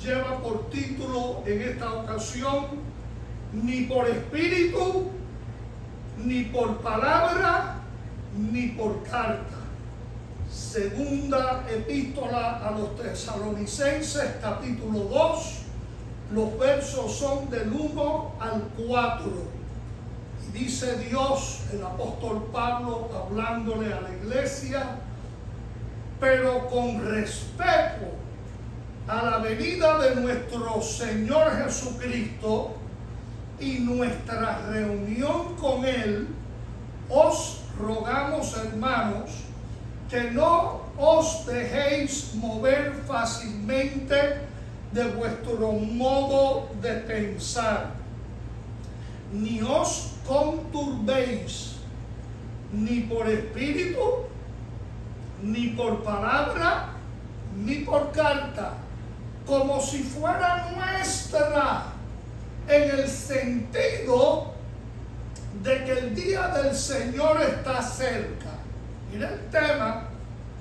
lleva por título en esta ocasión: ni por espíritu, ni por palabra, ni por carta. Segunda epístola a los Tesalonicenses, capítulo 2, los versos son del 1 al 4. Y dice Dios, el apóstol Pablo hablándole a la iglesia: pero con respecto a la venida de nuestro Señor Jesucristo y nuestra reunión con Él, os rogamos, hermanos, que no os dejéis mover fácilmente de vuestro modo de pensar, ni os conturbéis, ni por espíritu, ni por palabra, ni por carta, como si fuera nuestra, en el sentido de que el día del Señor está cerca. Mira el tema,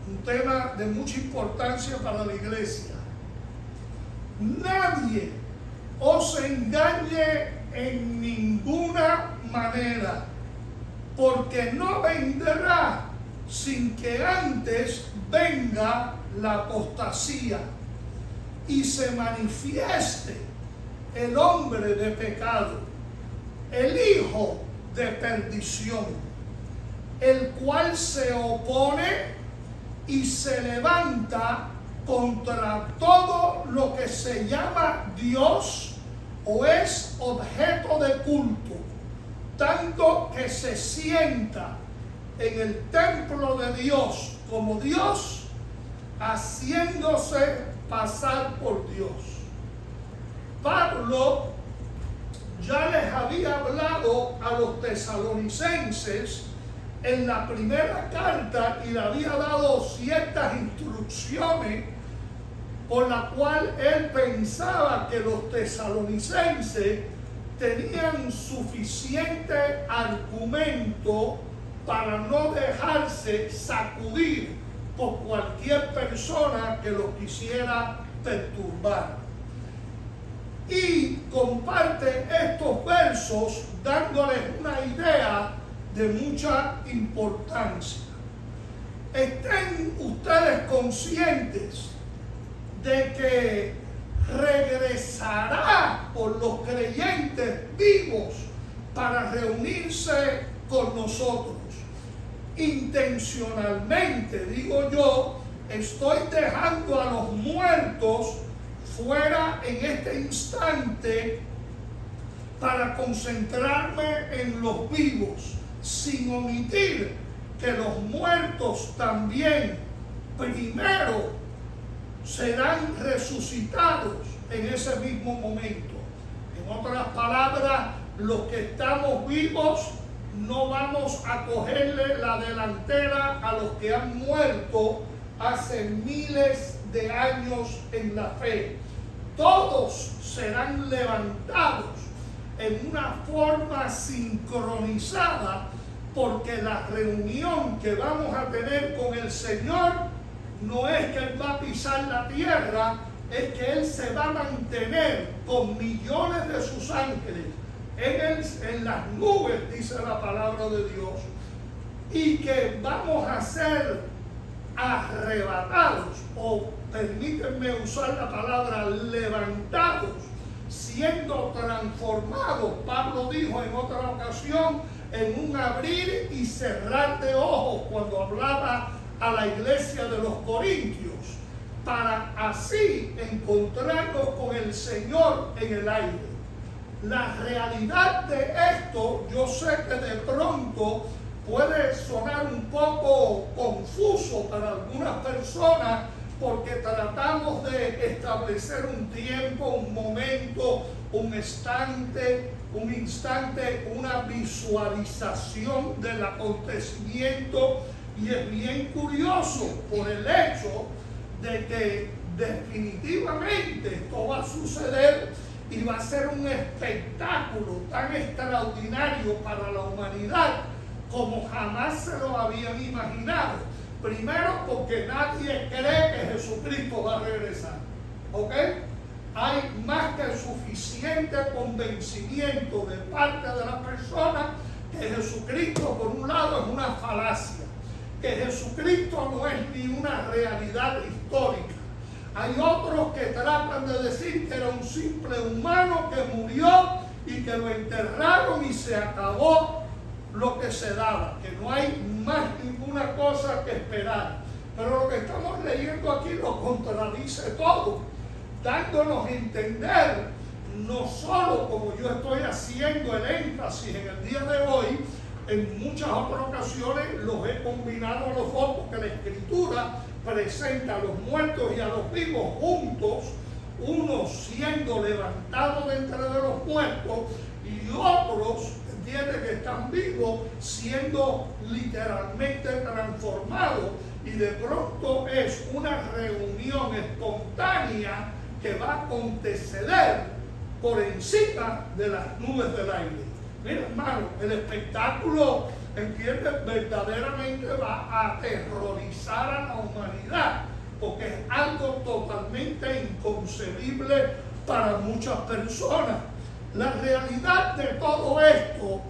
un tema de mucha importancia para la iglesia. Nadie os engañe en ninguna manera, porque no vendrá sin que antes venga la apostasía y se manifieste el hombre de pecado, el hijo de perdición, el cual se opone y se levanta contra todo lo que se llama Dios o es objeto de culto, tanto que se sienta en el templo de Dios como Dios, haciéndose pasar por Dios. Pablo ya les había hablado a los tesalonicenses en la primera carta y le había dado ciertas instrucciones por la cual él pensaba que los tesalonicenses tenían suficiente argumento para no dejarse sacudir por cualquier persona que los quisiera perturbar. Y comparte estos versos dándoles una idea de mucha importancia. Estén ustedes conscientes de que regresará por los creyentes vivos para reunirse con nosotros. Intencionalmente, digo yo, estoy dejando a los muertos fuera en este instante para concentrarme en los vivos, sin omitir que los muertos también primero serán resucitados en ese mismo momento. En otras palabras, los que estamos vivos no vamos a cogerle la delantera a los que han muerto hace miles de años en la fe. Todos serán levantados en una forma sincronizada, porque la reunión que vamos a tener con el Señor no es que Él va a pisar la tierra, es que Él se va a mantener con millones de sus ángeles en las nubes, dice la palabra de Dios, y que vamos a ser arrebatados, o permítanme usar la palabra levantados, siendo transformados. Pablo dijo en otra ocasión, en un abrir y cerrar de ojos, cuando hablaba a la iglesia de los Corintios, para así encontrarnos con el Señor en el aire. La realidad de esto, yo sé que de pronto puede sonar un poco confuso para algunas personas, porque tratamos de establecer un tiempo, un momento, un instante, una visualización del acontecimiento, y es bien curioso por el hecho de que definitivamente esto va a suceder y va a ser un espectáculo tan extraordinario para la humanidad como jamás se lo habían imaginado. Primero, porque nadie cree que Jesucristo va a regresar, ¿ok? hay más que suficiente convencimiento de parte de la persona que Jesucristo, por un lado, es una falacia, que Jesucristo no es ni una realidad histórica. Hay otros que tratan de decir que era un simple humano que murió y que lo enterraron y se acabó lo que se daba, que no hay más ninguna cosa que esperar. Pero lo que estamos leyendo aquí lo contradice todo, dándonos a entender, no solo como yo estoy haciendo el énfasis en el día de hoy, en muchas otras ocasiones los he combinado a los dos, porque la Escritura presenta a los muertos y a los vivos juntos, unos siendo levantados de entre de los muertos y otros, entiende, que están vivos siendo literalmente transformados, y de pronto es una reunión espontánea que va a acontecer por encima de las nubes del aire. Mira, hermano, el espectáculo, entiende, verdaderamente va a aterrorizar a la humanidad, porque es algo totalmente inconcebible para muchas personas. La realidad de todo esto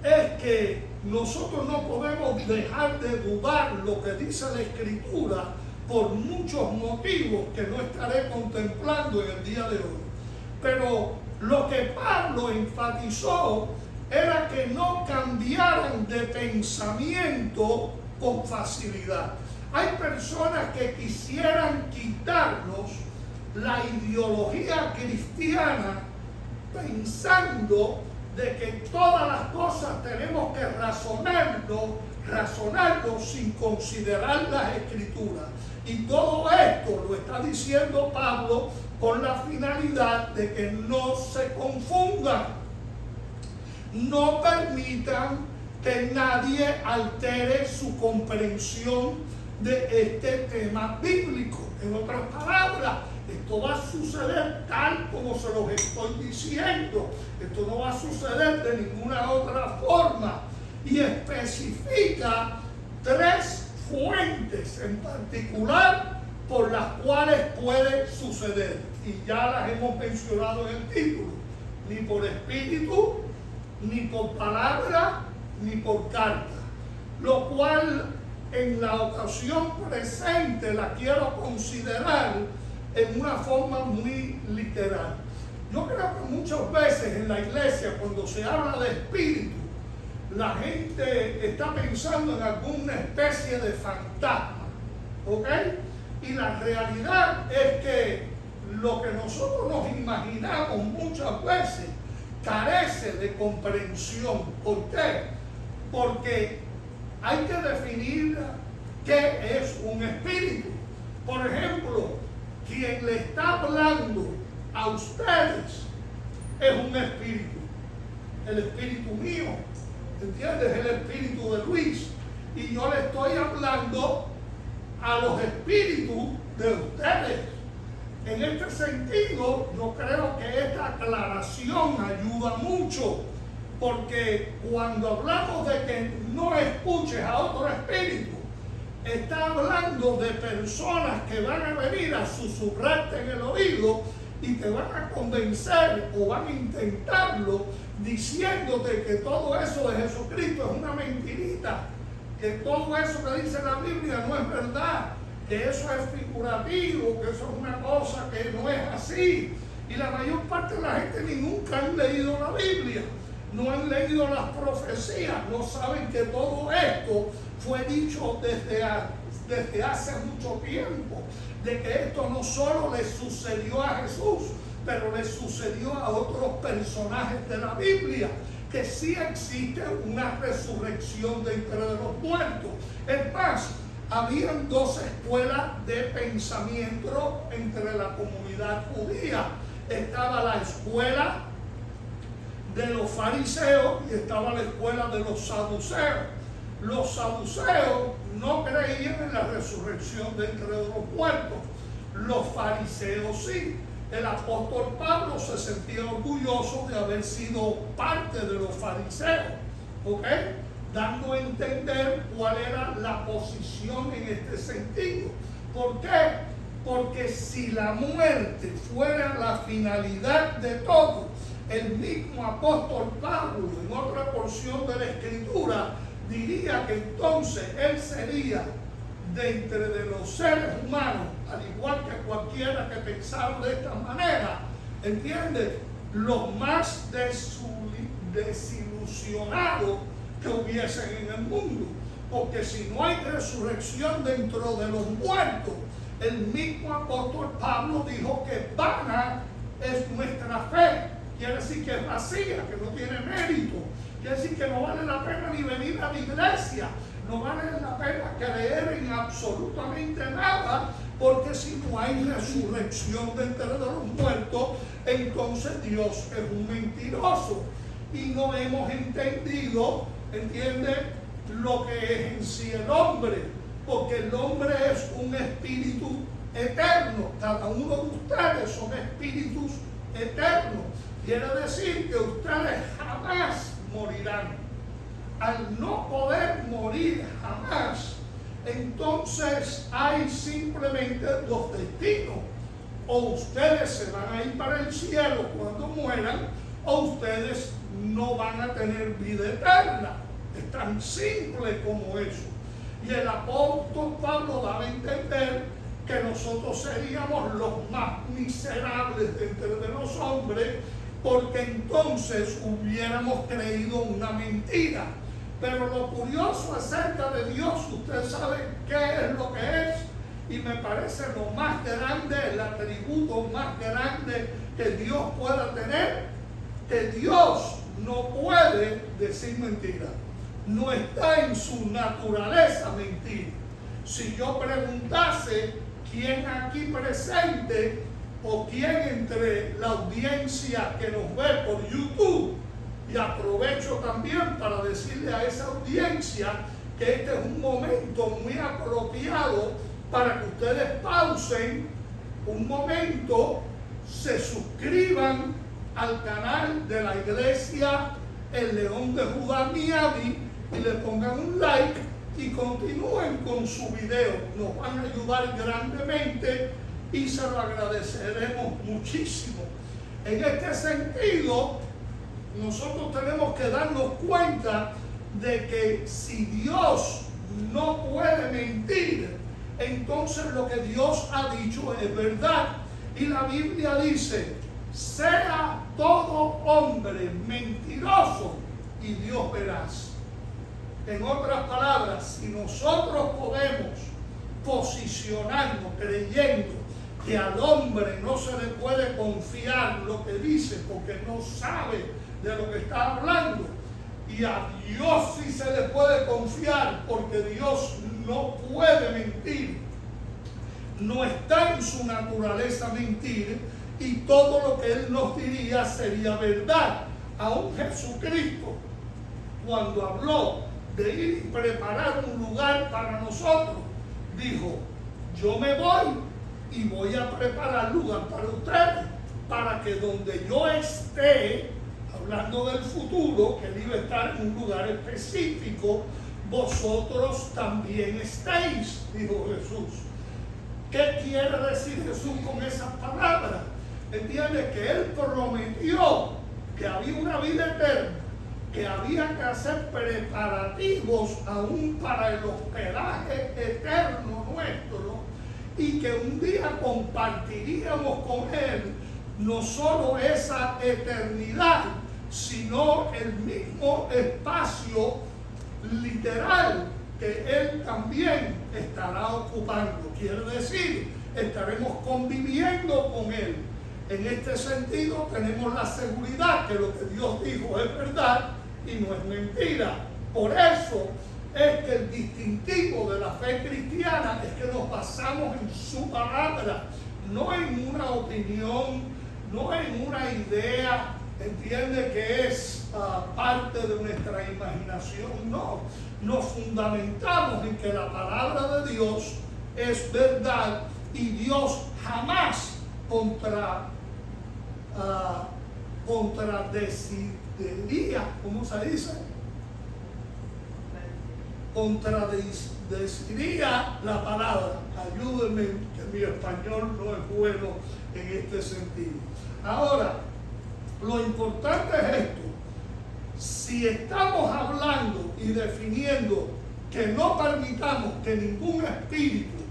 es que nosotros no podemos dejar de dudar lo que dice la Escritura por muchos motivos que no estaré contemplando en el día de hoy. Pero lo que Pablo enfatizó era que no cambiaran de pensamiento con facilidad. Hay personas que quisieran quitarnos la ideología cristiana pensando de que todas las cosas tenemos que razonarlo sin considerar las Escrituras. Y todo esto lo está diciendo Pablo con la finalidad de que no se confundan. No permitan que nadie altere su comprensión de este tema bíblico. En otras palabras, esto va a suceder tal como se los estoy diciendo. Esto no va a suceder de ninguna otra forma. Y especifica 3 fuentes en particular por las cuales puede suceder. Y ya las hemos mencionado en el título. Ni por espíritu, ni por palabra, ni por carta. Lo cual en la ocasión presente la quiero considerar en una forma muy literal. Yo creo que muchas veces en la iglesia, cuando se habla de espíritu, la gente está pensando en alguna especie de fantasma, ¿ok? Y la realidad es que lo que nosotros nos imaginamos muchas veces carece de comprensión. ¿Por qué? Porque hay que definir qué es un espíritu. Por ejemplo, quien le está hablando a ustedes es un espíritu. El espíritu mío, ¿entiendes? El espíritu de Luis. Y yo le estoy hablando a los espíritus de ustedes. En este sentido, yo creo que esta aclaración ayuda mucho, porque cuando hablamos de que no escuches a otro espíritu, está hablando de personas que van a venir a susurrarte en el oído y te van a convencer o van a intentarlo diciéndote que todo eso de Jesucristo es una mentirita, que todo eso que dice la Biblia no es verdad, que eso es figurativo, que eso es una cosa que no es así. Y la mayor parte de la gente ni nunca han leído la Biblia, no han leído las profecías, no saben que todo esto fue dicho desde hace mucho tiempo, de que esto no solo le sucedió a Jesús, pero le sucedió a otros personajes de la Biblia, que sí existe una resurrección de entre los muertos. Es más, habían 2 escuelas de pensamiento entre la comunidad judía. Estaba la escuela de los fariseos y estaba la escuela de los saduceos. Los saduceos no creían en la resurrección de entre los muertos. Los fariseos sí. El apóstol Pablo se sentía orgulloso de haber sido parte de los fariseos, ¿ok? Dando a entender cuál era la posición en este sentido. ¿Por qué? Porque si la muerte fuera la finalidad de todo, el mismo apóstol Pablo, en otra porción de la Escritura, diría que entonces él sería de entre los seres humanos, al igual que cualquiera que pensara de esta manera, ¿entiende?, los más desilusionados que hubiesen en el mundo. Porque si no hay resurrección dentro de los muertos, el mismo apóstol Pablo dijo que vana es nuestra fe. Quiere decir que es vacía, que no tiene mérito. Quiere decir que no vale la pena ni venir a la iglesia. No vale la pena creer en absolutamente nada, porque si no hay resurrección de entre los muertos, entonces Dios es un mentiroso. Y no hemos entendido, ¿entiende?, lo que es en sí el hombre, porque el hombre es un espíritu eterno. Cada uno de ustedes son espíritus eternos. Quiere decir que ustedes jamás morirán. Al no poder morir jamás, entonces hay simplemente dos destinos. O ustedes se van a ir para el cielo cuando mueran, o ustedes no van a tener vida eterna. Es tan simple como eso. Y el apóstol Pablo daba a entender que nosotros seríamos los más miserables de entre los hombres, porque entonces hubiéramos creído una mentira. Pero lo curioso acerca de Dios, usted sabe qué es lo que es, y me parece lo más grande, el atributo más grande que Dios pueda tener, que Dios no puede decir mentira. No está en su naturaleza mentir. Si yo preguntase quién aquí presente o quién entre la audiencia que nos ve por YouTube, y aprovecho también para decirle a esa audiencia que este es un momento muy apropiado para que ustedes pausen un momento, se suscriban al canal de la iglesia El León de Judá Miami y le pongan un like y continúen con su video. Nos van a ayudar grandemente y se lo agradeceremos muchísimo. En este sentido, nosotros tenemos que darnos cuenta de que si Dios no puede mentir, entonces lo que Dios ha dicho es verdad. Y la Biblia dice: sea todo hombre mentiroso y Dios veraz. En otras palabras, si nosotros podemos posicionarnos creyendo que al hombre no se le puede confiar lo que dice porque no sabe de lo que está hablando, y a Dios sí se le puede confiar porque Dios no puede mentir, no está en su naturaleza mentir, y todo lo que Él nos diría sería verdad. Aún Jesucristo, cuando habló de ir y preparar un lugar para nosotros, dijo: yo me voy y voy a preparar lugar para ustedes, para que donde yo esté, hablando del futuro, que Él iba a estar en un lugar específico, vosotros también estéis, dijo Jesús. ¿Qué quiere decir Jesús con esas palabras? Entiende que Él prometió que había una vida eterna, que había que hacer preparativos aún para el hospedaje eterno nuestro, y que un día compartiríamos con Él no solo esa eternidad, sino el mismo espacio literal que Él también estará ocupando. Quiere decir, estaremos conviviendo con Él. En este sentido, tenemos la seguridad que lo que Dios dijo es verdad y no es mentira. Por eso es que el distintivo de la fe cristiana es que nos basamos en su palabra, no en una opinión, no en una idea, entiende, que es parte de nuestra imaginación. No, nos fundamentamos en que la palabra de Dios es verdad, y Dios jamás contradeciría, ¿cómo se dice? contradeciría la palabra. Ayúdenme, que mi español no es bueno en este sentido. Ahora, lo importante es esto. Si estamos hablando y definiendo que no permitamos que ningún espíritu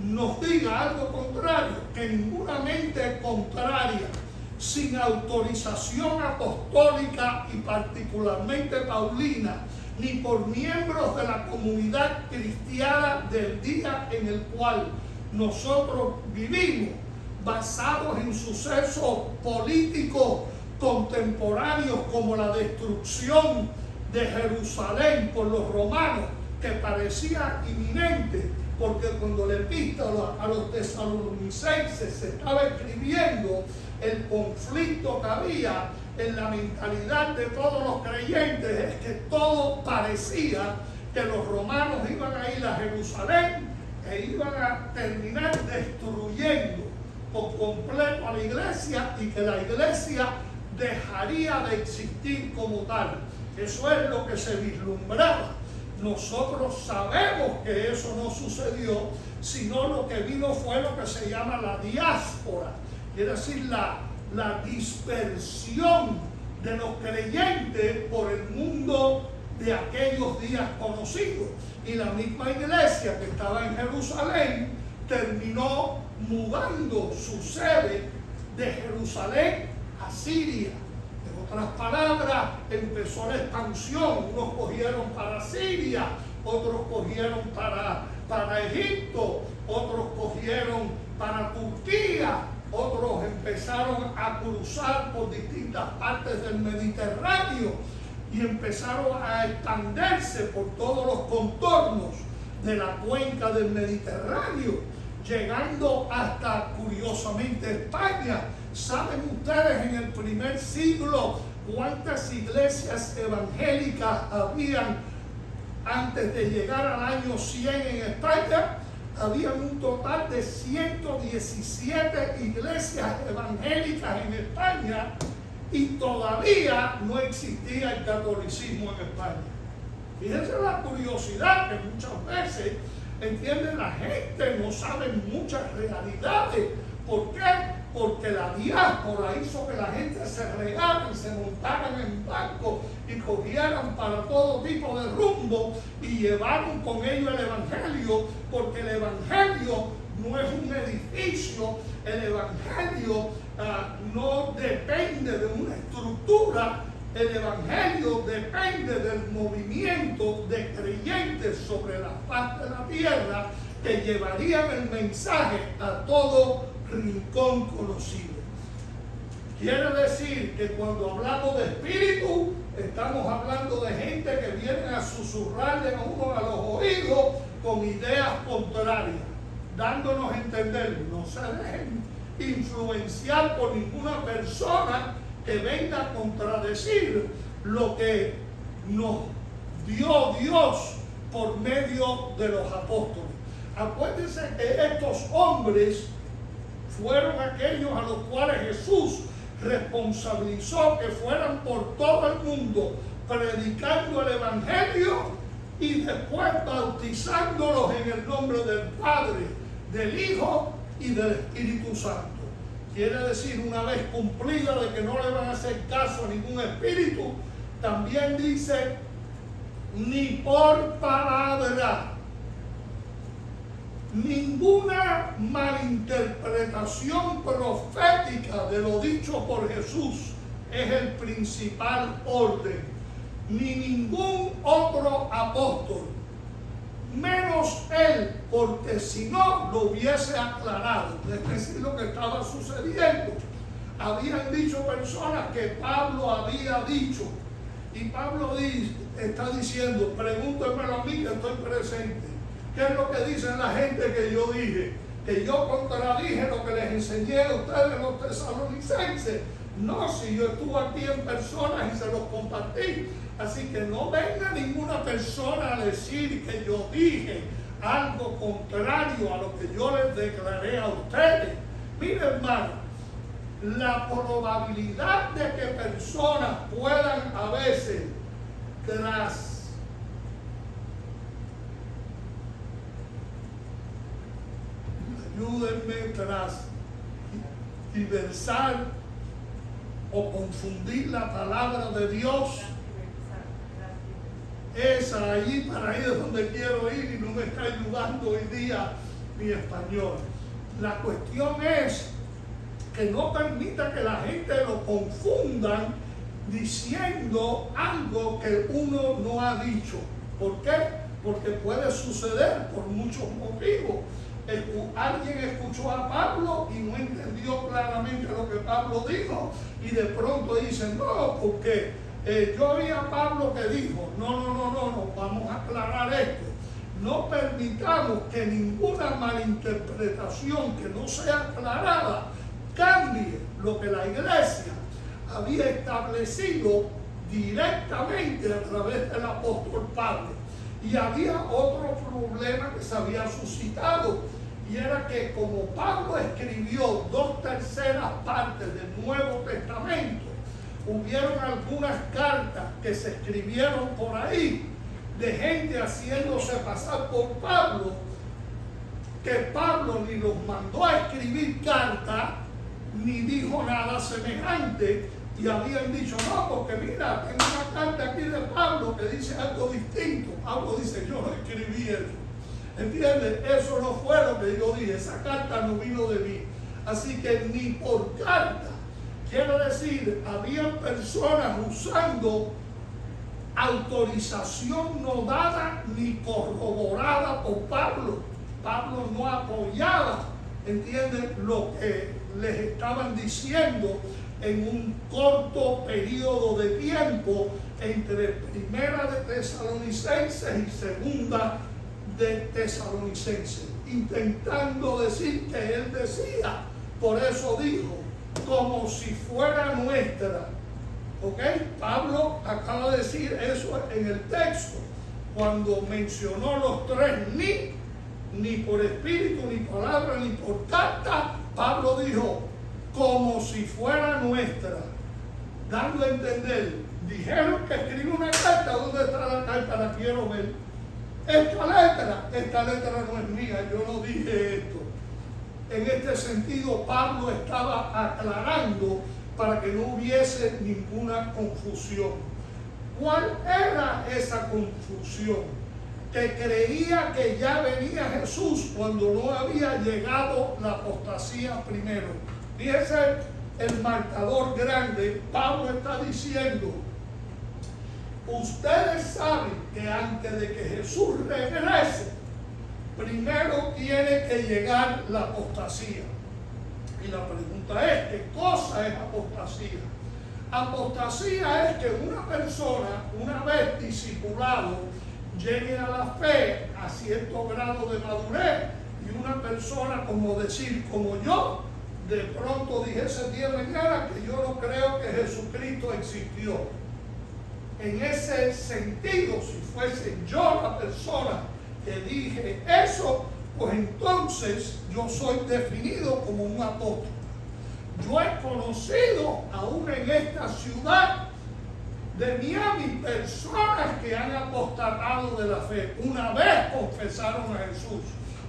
nos diga algo contrario, que ninguna mente contraria, sin autorización apostólica y particularmente paulina, ni por miembros de la comunidad cristiana del día en el cual nosotros vivimos, basados en sucesos políticos contemporáneos como la destrucción de Jerusalén por los romanos, que parecía inminente, porque cuando la epístola a los tesalonicenses se estaba escribiendo, el conflicto que había en la mentalidad de todos los creyentes es que todo parecía que los romanos iban a ir a Jerusalén e iban a terminar destruyendo por completo a la iglesia y que la iglesia dejaría de existir como tal. Eso es lo que se vislumbraba. Nosotros sabemos que eso no sucedió, sino lo que vino fue lo que se llama la diáspora, quiere decir la dispersión de los creyentes por el mundo de aquellos días conocidos. Y la misma iglesia que estaba en Jerusalén terminó mudando su sede de Jerusalén a Siria. En otras palabras, empezó la expansión. Unos cogieron para Siria, otros cogieron para Egipto, otros cogieron para Turquía, otros empezaron a cruzar por distintas partes del Mediterráneo y empezaron a expandirse por todos los contornos de la cuenca del Mediterráneo, llegando hasta, curiosamente, España. ¿Saben ustedes en el primer siglo cuántas iglesias evangélicas habían antes de llegar al año 100 en España? Había un total de 117 iglesias evangélicas en España y todavía no existía el catolicismo en España. Fíjense la curiosidad que muchas veces, entienden, la gente no sabe muchas realidades. ¿Por qué? Porque la diáspora hizo que la gente se regaran, se montaran en barcos y cogieran para todo tipo de rumbo y llevaron con ellos el evangelio, porque el evangelio no es un edificio, el evangelio no depende de una estructura, el evangelio depende del movimiento de creyentes sobre la faz de la tierra que llevarían el mensaje a todo rincón conocido. Quiere decir que cuando hablamos de espíritu, estamos hablando de gente que viene a susurrarle a uno a los oídos con ideas contrarias, dándonos a entender. No se dejen influenciar por ninguna persona que venga a contradecir lo que nos dio Dios por medio de los apóstoles. Acuérdense que estos hombres fueron aquellos a los cuales Jesús responsabilizó que fueran por todo el mundo predicando el evangelio y después bautizándolos en el nombre del Padre, del Hijo y del Espíritu Santo. Quiere decir, una vez cumplida de que no le van a hacer caso a ningún espíritu, también dice, ni por palabra. Ninguna malinterpretación profética de lo dicho por Jesús es el principal orden, ni ningún otro apóstol, menos él, porque si no lo hubiese aclarado. Es decir, lo que estaba sucediendo. Habían dicho personas que Pablo había dicho, y Pablo está diciendo, pregúntenmelo a mí que estoy presente. ¿Qué es lo que dicen la gente que yo dije? Que yo contradije lo que les enseñé a ustedes los tesalonicenses. No, si yo estuve aquí en persona y se los compartí. Así que no venga ninguna persona a decir que yo dije algo contrario a lo que yo les declaré a ustedes. Miren, hermano, la probabilidad de que personas puedan a veces, tras ayúdenme tras diversar o confundir la palabra de Dios. Es ahí, para ahí es donde quiero ir y no me está ayudando hoy día mi español. La cuestión es que no permita que la gente lo confundan diciendo algo que uno no ha dicho. ¿Por qué? Porque puede suceder por muchos motivos. Alguien escuchó a Pablo y no entendió claramente lo que Pablo dijo y de pronto dice, no, porque yo oí a Pablo que dijo, no, vamos a aclarar esto. No permitamos que ninguna malinterpretación que no sea aclarada cambie lo que la iglesia había establecido directamente a través del apóstol Pablo. Y había otro problema que se había suscitado, y era que como Pablo escribió 2/3 partes del Nuevo Testamento, hubieron algunas cartas que se escribieron por ahí de gente haciéndose pasar por Pablo, que Pablo ni los mandó a escribir cartas, ni dijo nada semejante, y habían dicho, no, porque mira, tengo una carta aquí de Pablo que dice algo distinto. Pablo dice, yo no escribí eso. ¿Entiendes? Eso no fue lo que yo dije, esa carta no vino de mí. Así que ni por carta, quiero decir, habían personas usando autorización no dada ni corroborada por Pablo. Pablo no apoyaba, ¿entiendes?, lo que les estaban diciendo en un corto periodo de tiempo entre Primera de Tesalonicenses y Segunda de Tesalonicenses, intentando decir que él decía, por eso dijo, como si fuera nuestra. ¿Ok? Pablo acaba de decir eso en el texto, cuando mencionó los tres ni por espíritu, ni palabra, ni por carta. Pablo dijo, como si fuera nuestra, dando a entender, dijeron que escribe una carta. ¿Dónde está la carta? La quiero ver. Esta letra no es mía, yo no dije esto. En este sentido, Pablo estaba aclarando para que no hubiese ninguna confusión. ¿Cuál era esa confusión? Que creía que ya venía Jesús cuando no había llegado la apostasía primero. Fíjense el marcador grande. Pablo está diciendo, ustedes saben que antes de que Jesús regrese, primero tiene que llegar la apostasía. Y la pregunta es, ¿qué cosa es apostasía? Apostasía es que una persona, una vez discipulado, llegue a la fe a cierto grado de madurez, y una persona, como decir, como yo, de pronto dijese el día de mañana que yo no creo que Jesucristo existió. En ese sentido, si fuese yo la persona que dije eso, pues entonces yo soy definido como un apóstol. Yo he conocido aún en esta ciudad de Miami personas que han apostatado de la fe. Una vez confesaron a Jesús,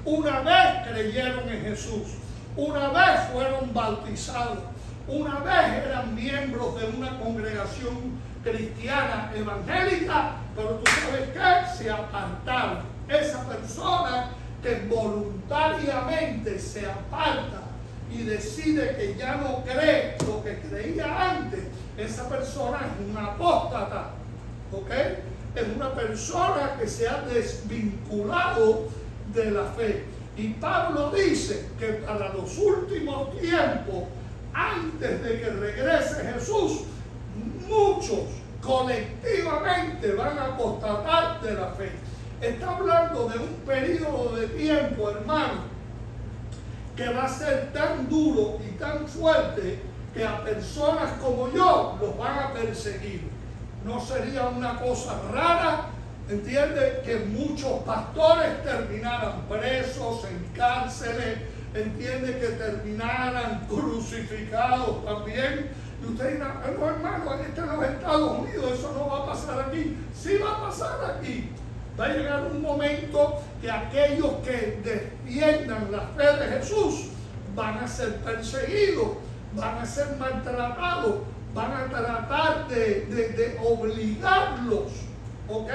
una vez creyeron en Jesús, una vez fueron bautizados, una vez eran miembros de una congregación cristiana evangélica, pero tú sabes que se apartaron. Esa persona que voluntariamente se aparta y decide que ya no cree lo que creía antes, esa persona es una apóstata, ¿ok? Es una persona que se ha desvinculado de la fe. Y Pablo dice que para los últimos tiempos, antes de que regrese Jesús, muchos colectivamente van a apostatar de la fe. Está hablando de un periodo de tiempo, hermano, que va a ser tan duro y tan fuerte que a personas como yo los van a perseguir. No sería una cosa rara, ¿entiende?, que muchos pastores terminaran presos en cárceles, ¿entiende?, que terminaran crucificados también. Y usted dirá, no, hermano, en los Estados Unidos eso no va a pasar aquí. Sí va a pasar aquí. Va a llegar un momento que aquellos que defiendan la fe de Jesús van a ser perseguidos, van a ser maltratados, van a tratar de obligarlos, ¿ok?,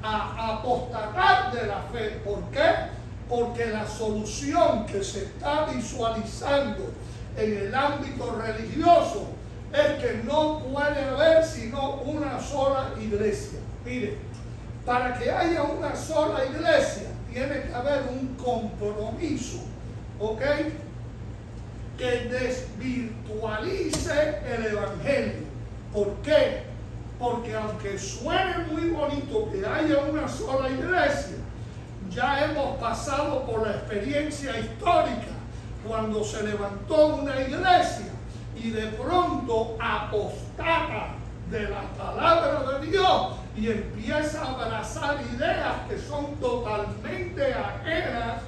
a apostatar de la fe. ¿Por qué? Porque la solución que se está visualizando en el ámbito religioso es que no puede haber sino una sola iglesia. Mire, para que haya una sola iglesia tiene que haber un compromiso, ¿ok?, que desvirtualice el evangelio. ¿Por qué? Porque aunque suene muy bonito que haya una sola iglesia, ya hemos pasado por la experiencia histórica cuando se levantó una iglesia y de pronto apostata de la palabra de Dios y empieza a abrazar ideas que son totalmente ajenas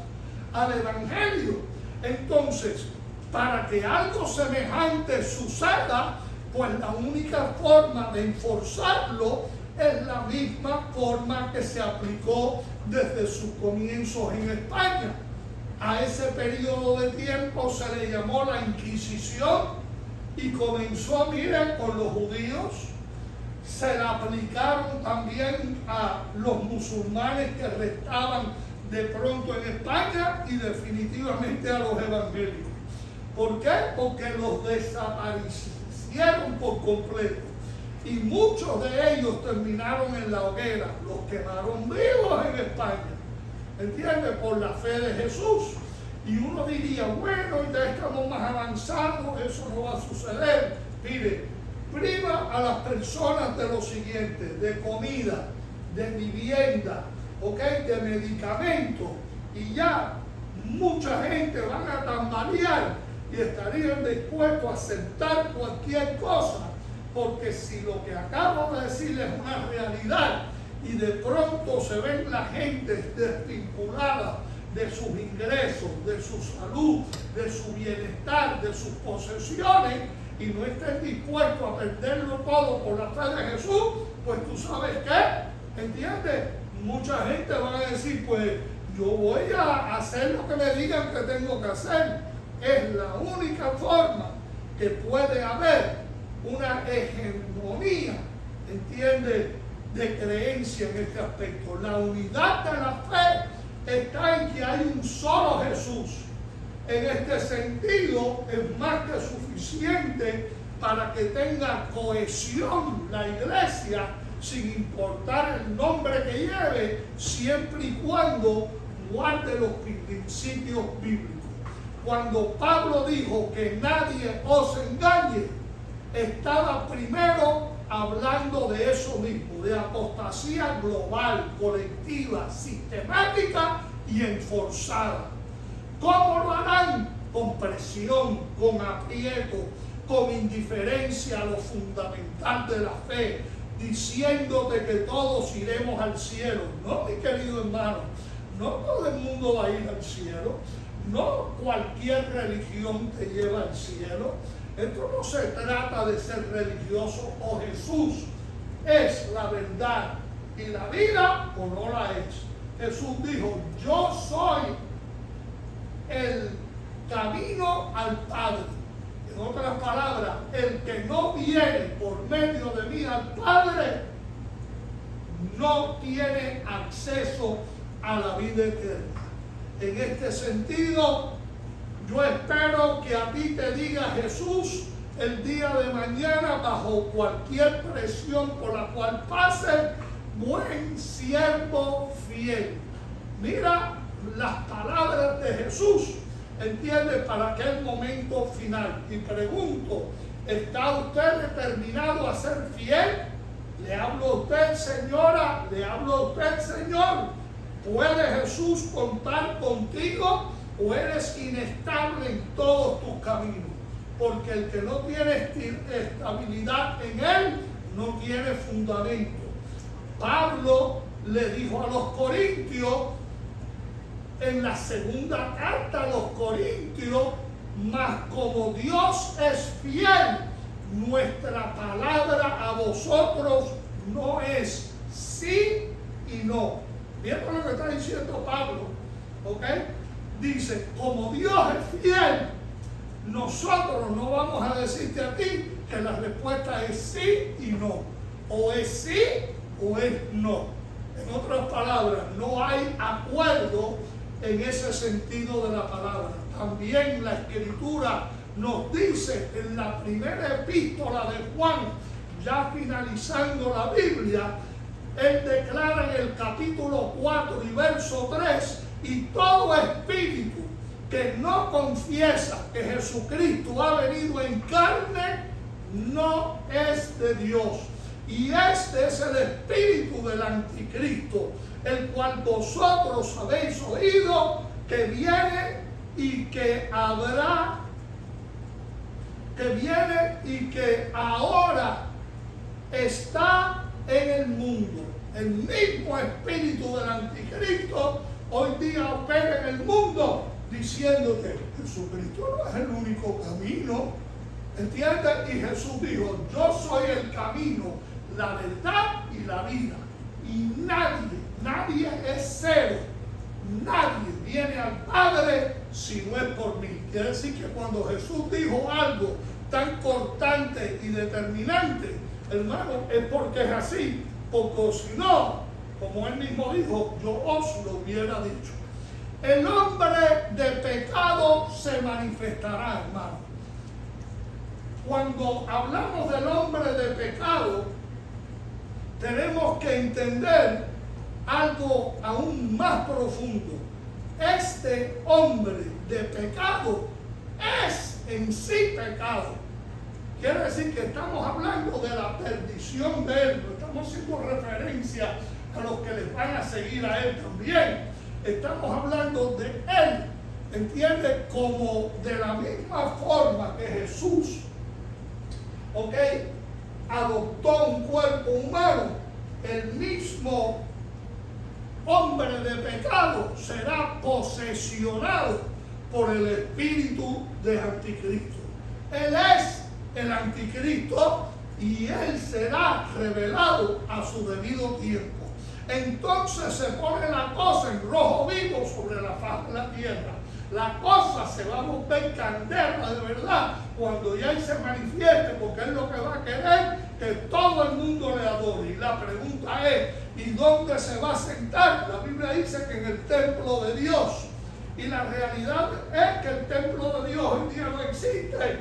al evangelio. Entonces, para que algo semejante suceda, pues la única forma de enforzarlo es la misma forma que se aplicó desde sus comienzos en España. A ese periodo de tiempo se le llamó la Inquisición y comenzó, miren, con los judíos. Se la aplicaron también a los musulmanes que restaban de pronto en España y definitivamente a los evangélicos. ¿Por qué? Porque los desaparecieron por completo. Y muchos de ellos terminaron en la hoguera. Los quemaron vivos en España. ¿Entiendes? Por la fe de Jesús. Y uno diría, bueno, ya estamos más avanzados, eso no va a suceder. Mire, priva a las personas de lo siguiente: de comida, de vivienda, ¿ok?, de medicamentos. Y ya mucha gente van a tambalear y estarían dispuestos a aceptar cualquier cosa, porque si lo que acabo de decir es una realidad y de pronto se ven la gente desvinculada de sus ingresos, de su salud, de su bienestar, de sus posesiones, y no estén dispuestos a perderlo todo por la fe de Jesús, pues tú sabes qué, ¿entiendes? Mucha gente va a decir, pues yo voy a hacer lo que me digan que tengo que hacer. Es la única forma que puede haber una hegemonía, ¿entiendes?, de creencia en este aspecto. La unidad de la fe está en que hay un solo Jesús. En este sentido, es más que suficiente para que tenga cohesión la iglesia, sin importar el nombre que lleve, siempre y cuando guarde los principios bíblicos. Cuando Pablo dijo que nadie os engañe, estaba primero hablando de eso mismo, de apostasía global, colectiva, sistemática y enforzada. ¿Cómo lo harán? Con presión, con aprieto, con indiferencia a lo fundamental de la fe, diciéndote que todos iremos al cielo. No, mi querido hermano, no todo el mundo va a ir al cielo. No cualquier religión te lleva al cielo. Esto no se trata de ser religioso. O Jesús es la verdad y la vida, o no la es. Jesús dijo, yo soy el camino al Padre. En otras palabras, el que no viene por medio de mí al Padre no tiene acceso a la vida eterna. En este sentido, yo espero que a ti te diga Jesús el día de mañana, bajo cualquier presión por la cual pase, buen siervo fiel. Mira las palabras de Jesús, ¿entiende?, para aquel momento final. Y pregunto, ¿está usted determinado a ser fiel? ¿Le hablo a usted, señora? ¿Le hablo a usted, señor? ¿Puede Jesús contar contigo o eres inestable en todos tus caminos? Porque el que no tiene estabilidad en él no tiene fundamento. Pablo le dijo a los corintios en la segunda carta a los corintios, mas como Dios es fiel, nuestra palabra a vosotros no es sí y no, Fíjate lo que está diciendo Pablo, ¿ok? Dice, como Dios es fiel, nosotros no vamos a decirte a ti que la respuesta es sí y no. O es sí o es no. En otras palabras, no hay acuerdo en ese sentido de la palabra. También la Escritura nos dice en la primera epístola de Juan, ya finalizando la Biblia, él declara en el capítulo 4 y verso 3, y todo espíritu que no confiesa que Jesucristo ha venido en carne, no es de Dios. Y este es el espíritu del anticristo, el cual vosotros habéis oído que viene y que habrá, que viene y que ahora está en el mundo. El mismo espíritu del anticristo hoy día opera en el mundo diciéndote, Jesucristo no es el único camino, ¿entiendes? Y Jesús dijo, yo soy el camino, la verdad y la vida, y nadie es cero, nadie viene al Padre si no es por mí. Quiere decir que cuando Jesús dijo algo tan cortante y determinante, hermano, es porque es así, porque si no, como él mismo dijo, yo os lo hubiera dicho. El hombre de pecado se manifestará, hermano. Cuando hablamos del hombre de pecado, tenemos que entender algo aún más profundo. Este hombre de pecado es en sí pecado. Quiere decir que estamos hablando de la perdición de él. No estamos haciendo referencia a los que les van a seguir a él también. Estamos hablando de él, ¿entiende? Como de la misma forma que Jesús, ¿ok?, adoptó un cuerpo humano, el mismo hombre de pecado será posesionado por el espíritu de anticristo. Él es el anticristo y él será revelado a su debido tiempo. Entonces se pone la cosa en rojo vivo sobre la faz de la tierra. La cosa se va a volver candela de verdad cuando ya él se manifieste, porque él lo que va a querer que todo el mundo le adore. Y la pregunta es, ¿y dónde se va a sentar? La Biblia dice que en el templo de Dios. Y la realidad es que el templo de Dios hoy día no existe.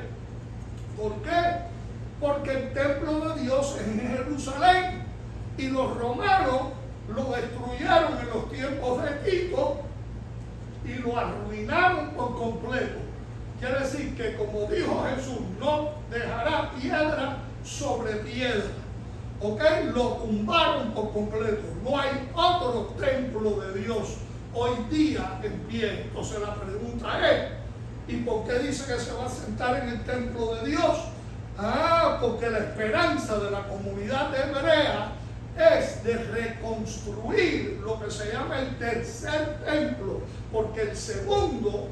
¿Por qué? Porque el templo de Dios es en Jerusalén. Y los romanos lo destruyeron en los tiempos de Tito y lo arruinaron por completo. Quiere decir que, como dijo Jesús, no dejará piedra sobre piedra. ¿Ok? Lo tumbaron por completo. No hay otro templo de Dios hoy día en pie. Entonces la pregunta es, ¿y por qué dice que se va a sentar en el templo de Dios? Porque la esperanza de la comunidad hebrea es de reconstruir lo que se llama el tercer templo, porque el segundo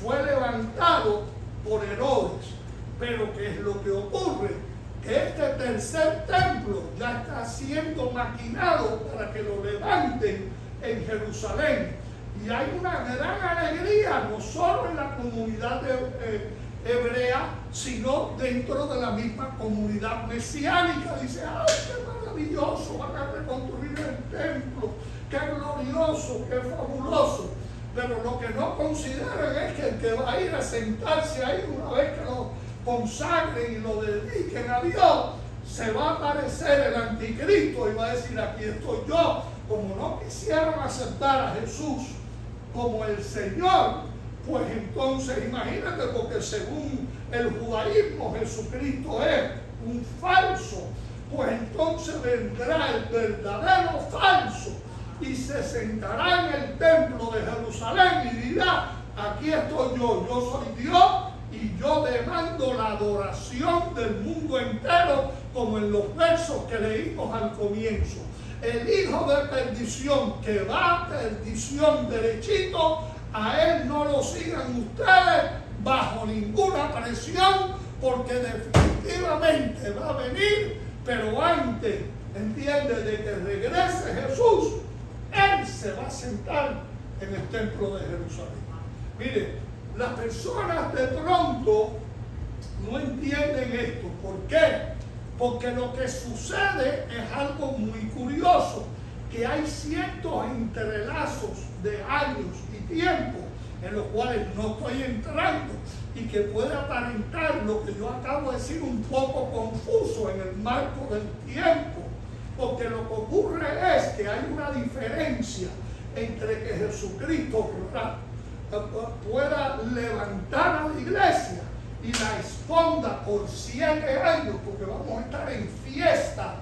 fue levantado por Herodes. Pero ¿qué es lo que ocurre? Que este tercer templo ya está siendo maquinado para que lo levanten en Jerusalén. Y hay una gran alegría, no solo en la comunidad hebrea, sino dentro de la misma comunidad mesiánica. Dice, ¡ay, qué maravilloso! Van a reconstruir el templo, qué glorioso, qué fabuloso. Pero lo que no consideran es que el que va a ir a sentarse ahí una vez que lo consagren y lo dediquen a Dios, se va a aparecer el anticristo y va a decir, aquí estoy yo. Como no quisieron aceptar a Jesús como el Señor, pues entonces imagínate, porque según el judaísmo Jesucristo es un falso, pues entonces vendrá el verdadero falso y se sentará en el templo de Jerusalén y dirá, aquí estoy yo soy Dios y yo demando la adoración del mundo entero, como en los versos que leímos al comienzo. El hijo de perdición que va a perdición derechito, a él no lo sigan ustedes bajo ninguna presión, porque definitivamente va a venir, pero antes, entiende, de que regrese Jesús, Él se va a sentar en el templo de Jerusalén. Mire, las personas de pronto no entienden esto. ¿Por qué? Porque lo que sucede es algo muy curioso, que hay ciertos entrelazos de años y tiempos en los cuales no estoy entrando y que puede aparentar lo que yo acabo de decir un poco confuso en el marco del tiempo, porque lo que ocurre es que hay una diferencia entre que Jesucristo pueda levantar a la iglesia y la esconda por 7 años, porque vamos a estar en fiesta,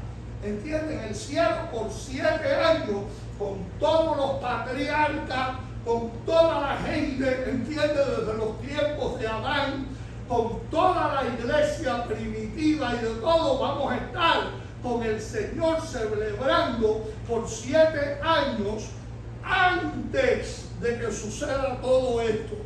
¿entienden? El cielo por 7 años, con todos los patriarcas, con toda la gente, ¿entiende? Desde los tiempos de Adán, con toda la iglesia primitiva y de todo, vamos a estar con el Señor celebrando por 7 años antes de que suceda todo esto.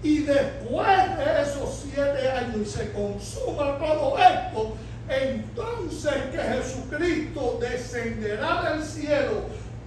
Y después de esos 7 años y se consuma todo esto, entonces que Jesucristo descenderá del cielo,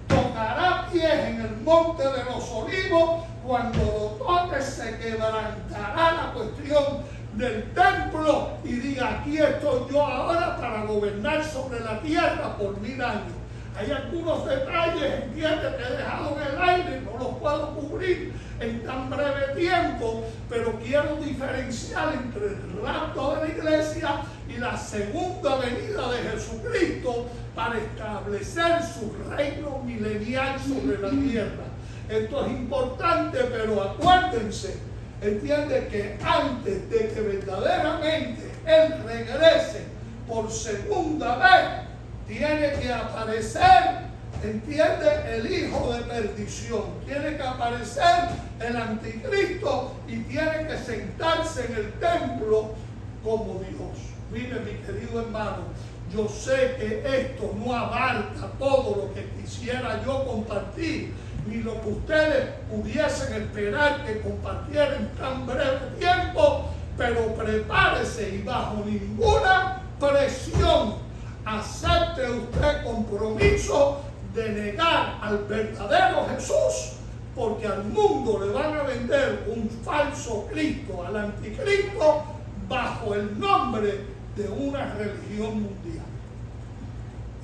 tocará pies en el monte de los olivos. Cuando lo toque se quebrantará la cuestión del templo y diga: aquí estoy yo ahora para gobernar sobre la tierra por 1000 años. Hay algunos detalles, entiende, que he dejado en el aire, no los puedo cubrir en tan breve tiempo, pero quiero diferenciar entre el rapto de la iglesia y la segunda venida de Jesucristo para establecer su reino milenial sobre la tierra. Esto es importante, pero acuérdense, entiende, que antes de que verdaderamente Él regrese por segunda vez, tiene que aparecer, entiende, el hijo de perdición, tiene que aparecer el anticristo y tiene que sentarse en el templo como Dios. Mire, mi querido hermano, yo sé que esto no abarca todo lo que quisiera yo compartir, ni lo que ustedes pudiesen esperar que compartiera en tan breve tiempo, pero prepárese y bajo ninguna presión acepte usted compromiso de negar al verdadero Jesús, porque al mundo le van a vender un falso Cristo, al anticristo, bajo el nombre de una religión mundial.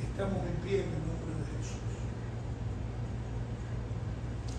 Estamos en pie,